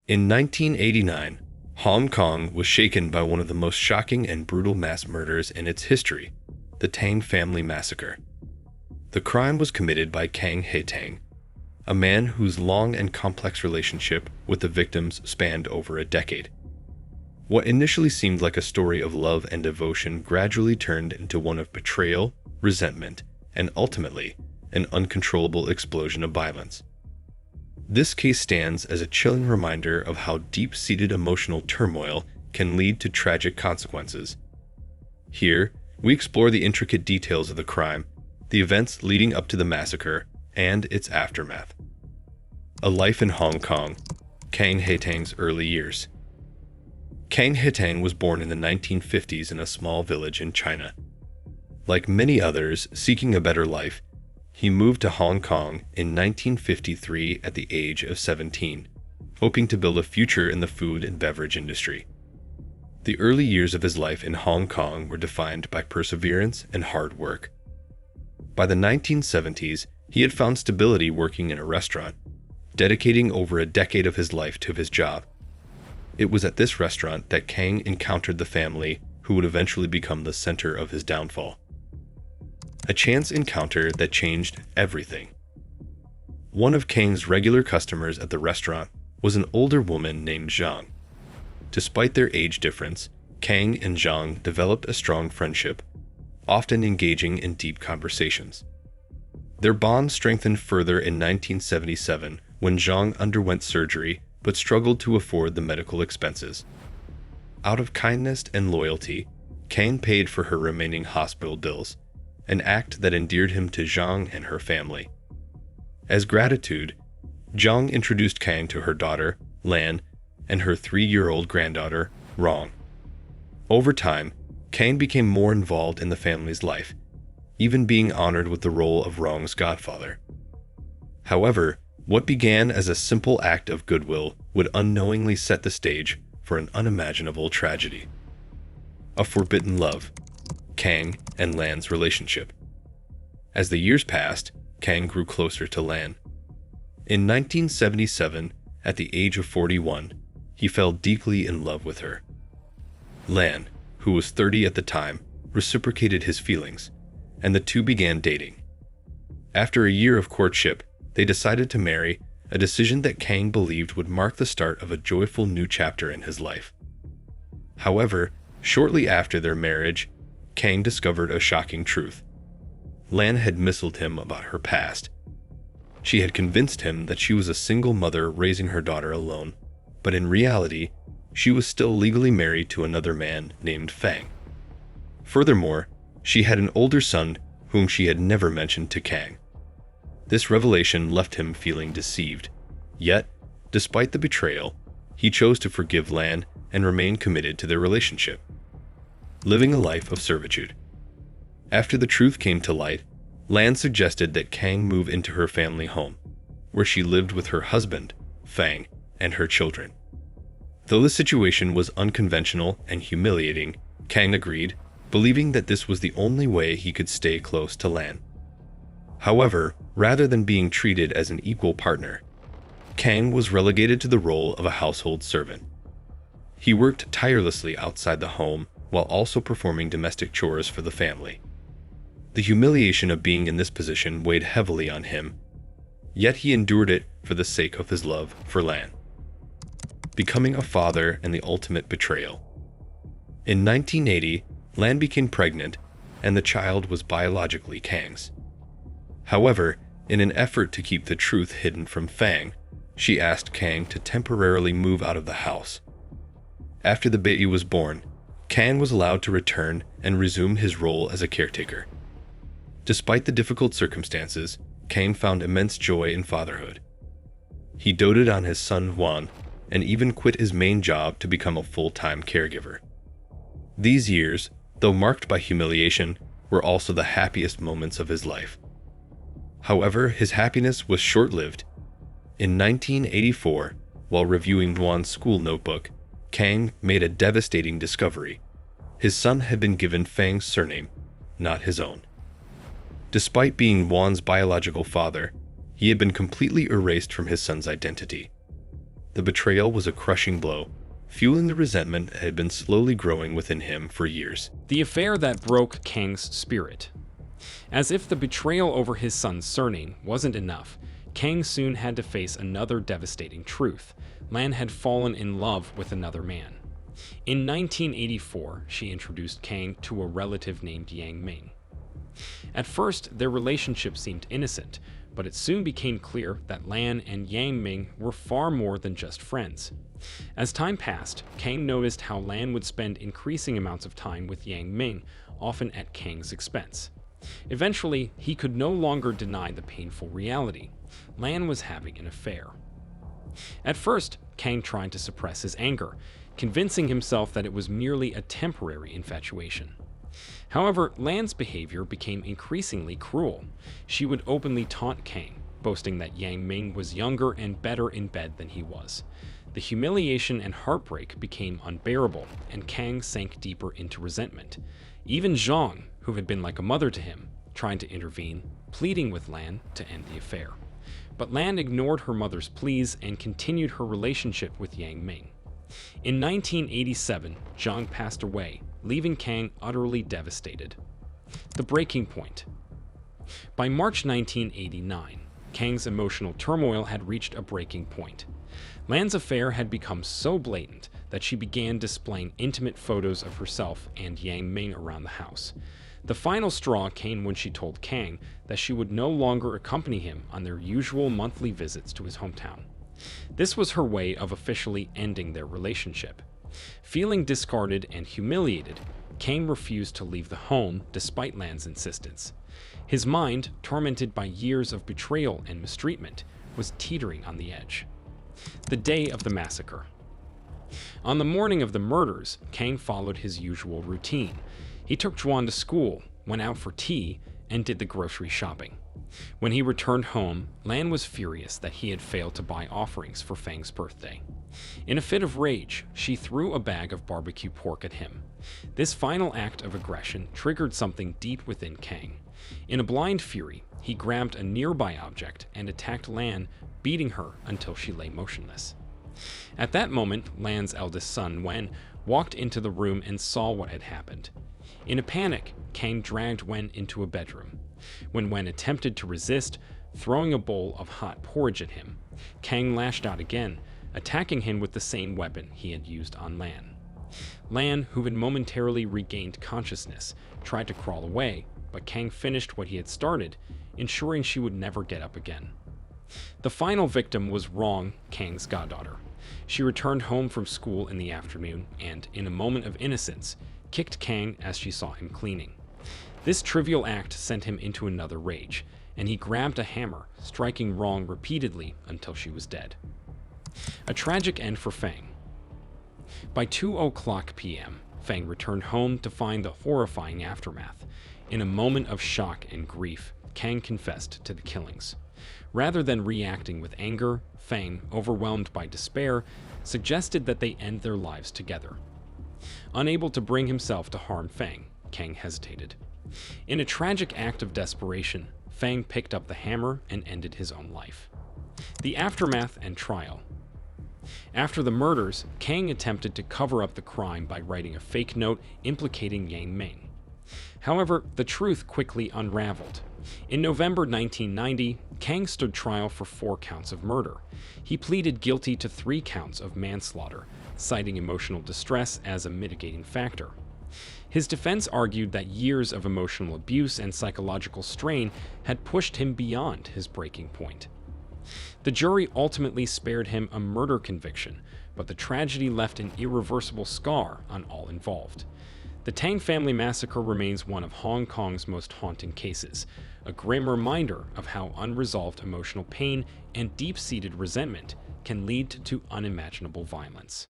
In 1989, Hong Kong was shaken by one of the most shocking and brutal mass murders in its history, the Tang Family Massacre. The crime was committed by Kang Hatang, a man whose long and complex relationship with the victims spanned over a decade. What initially seemed like a story of love and devotion gradually turned into one of betrayal, resentment, and ultimately, an uncontrollable explosion of violence. This case stands as a chilling reminder of how deep-seated emotional turmoil can lead to tragic consequences. Here, we explore the intricate details of the crime, the events leading up to the massacre, and its aftermath. A life in Hong Kong, Kang Hatang's early years. Kang Hatang was born in the 1950s in a small village in China. Like many others seeking a better life, he moved to Hong Kong in 1953 at the age of 17, hoping to build a future in the food and beverage industry. The early years of his life in Hong Kong were defined by perseverance and hard work. By the 1970s, he had found stability working in a restaurant, dedicating over a decade of his life to his job. It was at this restaurant that Kang encountered the family who would eventually become the center of his downfall. A chance encounter that changed everything. One of Kang's regular customers at the restaurant was an older woman named Zhang. Despite their age difference, Kang and Zhang developed a strong friendship, often engaging in deep conversations. Their bond strengthened further in 1977 when Zhang underwent surgery but struggled to afford the medical expenses. Out of kindness and loyalty, Kang paid for her remaining hospital bills, an act that endeared him to Zhang and her family. As gratitude, Zhang introduced Kang to her daughter, Lan, and her 3-year-old granddaughter, Rong. Over time, Kang became more involved in the family's life, even being honored with the role of Rong's godfather. However, what began as a simple act of goodwill would unknowingly set the stage for an unimaginable tragedy. A forbidden love, Kang and Lan's relationship. As the years passed, Kang grew closer to Lan. In 1977, at the age of 41, he fell deeply in love with her. Lan, who was 30 at the time, reciprocated his feelings, and the two began dating. After a year of courtship, they decided to marry, a decision that Kang believed would mark the start of a joyful new chapter in his life. However, shortly after their marriage, Kang discovered a shocking truth. Lan had misled him about her past. She had convinced him that she was a single mother raising her daughter alone, but in reality, she was still legally married to another man named Fang. Furthermore, she had an older son whom she had never mentioned to Kang. This revelation left him feeling deceived. Yet, despite the betrayal, he chose to forgive Lan and remain committed to their relationship, living a life of servitude. After the truth came to light, Lan suggested that Kang move into her family home, where she lived with her husband, Fang, and her children. Though the situation was unconventional and humiliating, Kang agreed, believing that this was the only way he could stay close to Lan. However, rather than being treated as an equal partner, Kang was relegated to the role of a household servant. He worked tirelessly outside the home while also performing domestic chores for the family. The humiliation of being in this position weighed heavily on him, yet he endured it for the sake of his love for Lan. Becoming a father and the ultimate betrayal. In 1980, Lan became pregnant, and the child was biologically Kang's. However, in an effort to keep the truth hidden from Fang, she asked Kang to temporarily move out of the house. After the baby was born, Kang was allowed to return and resume his role as a caretaker. Despite the difficult circumstances, Kang found immense joy in fatherhood. He doted on his son Juan and even quit his main job to become a full-time caregiver. These years, though marked by humiliation, were also the happiest moments of his life. However, his happiness was short-lived. In 1984, while reviewing Juan's school notebook, Kang made a devastating discovery. His son had been given Fang's surname, not his own. Despite being Juan's biological father, he had been completely erased from his son's identity. The betrayal was a crushing blow, fueling the resentment that had been slowly growing within him for years. The affair that broke Kang's spirit. As if the betrayal over his son's surname wasn't enough, Kang soon had to face another devastating truth. Lan had fallen in love with another man. In 1984, she introduced Kang to a relative named Yang Ming. At first, their relationship seemed innocent, but it soon became clear that Lan and Yang Ming were far more than just friends. As time passed, Kang noticed how Lan would spend increasing amounts of time with Yang Ming, often at Kang's expense. Eventually, he could no longer deny the painful reality. Lan was having an affair. At first, Kang tried to suppress his anger, convincing himself that it was merely a temporary infatuation. However, Lan's behavior became increasingly cruel. She would openly taunt Kang, boasting that Yang Ming was younger and better in bed than he was. The humiliation and heartbreak became unbearable, and Kang sank deeper into resentment. Even Zhang, who had been like a mother to him, tried to intervene, pleading with Lan to end the affair. But Lan ignored her mother's pleas and continued her relationship with Yang Ming. In 1987, Zhang passed away, leaving Kang utterly devastated. The breaking point. By March 1989, Kang's emotional turmoil had reached a breaking point. Lan's affair had become so blatant that she began displaying intimate photos of herself and Yang Ming around the house. The final straw came when she told Kang that she would no longer accompany him on their usual monthly visits to his hometown. This was her way of officially ending their relationship. Feeling discarded and humiliated, Kang refused to leave the home despite Lan's insistence. His mind, tormented by years of betrayal and mistreatment, was teetering on the edge. The day of the massacre. On the morning of the murders, Kang followed his usual routine. He took Juan to school, went out for tea, and did the grocery shopping. When he returned home, Lan was furious that he had failed to buy offerings for Fang's birthday. In a fit of rage, she threw a bag of barbecue pork at him. This final act of aggression triggered something deep within Kang. In a blind fury, he grabbed a nearby object and attacked Lan, beating her until she lay motionless. At that moment, Lan's eldest son, Wen, walked into the room and saw what had happened. In a panic, Kang dragged Wen into a bedroom. When Wen attempted to resist, throwing a bowl of hot porridge at him, Kang lashed out again, attacking him with the same weapon he had used on Lan. Lan, who had momentarily regained consciousness, tried to crawl away, but Kang finished what he had started, ensuring she would never get up again. The final victim was Rong, Kang's goddaughter. She returned home from school in the afternoon and, in a moment of innocence, kicked Kang as she saw him cleaning. This trivial act sent him into another rage, and he grabbed a hammer, striking Rong repeatedly until she was dead. A tragic end for Fang. By 2:00 p.m., Fang returned home to find the horrifying aftermath. In a moment of shock and grief, Kang confessed to the killings. Rather than reacting with anger, Fang, overwhelmed by despair, suggested that they end their lives together. Unable to bring himself to harm Fang, Kang hesitated. In a tragic act of desperation, Fang picked up the hammer and ended his own life. The aftermath and trial. After the murders, Kang attempted to cover up the crime by writing a fake note implicating Yang Ming. However, the truth quickly unraveled. In November 1990, Kang stood trial for 4 counts of murder. He pleaded guilty to 3 counts of manslaughter, citing emotional distress as a mitigating factor. His defense argued that years of emotional abuse and psychological strain had pushed him beyond his breaking point. The jury ultimately spared him a murder conviction, but the tragedy left an irreversible scar on all involved. The Tang Family Massacre remains one of Hong Kong's most haunting cases, a grim reminder of how unresolved emotional pain and deep-seated resentment can lead to unimaginable violence.